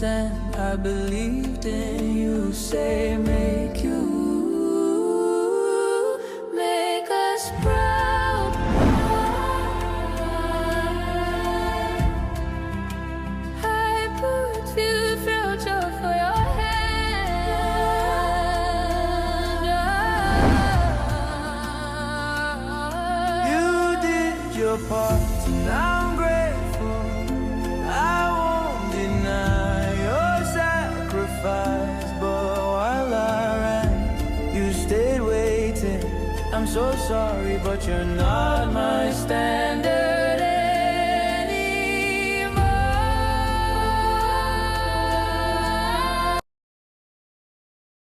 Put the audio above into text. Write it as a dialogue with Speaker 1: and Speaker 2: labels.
Speaker 1: understand. I believed in you. Say, make us proud. I put you through joke for your hand. You did your part, and I'm grateful. I won't deny your sacrifice, but while I ran, you stayed waiting. I'm so sorry, but you're not my standard.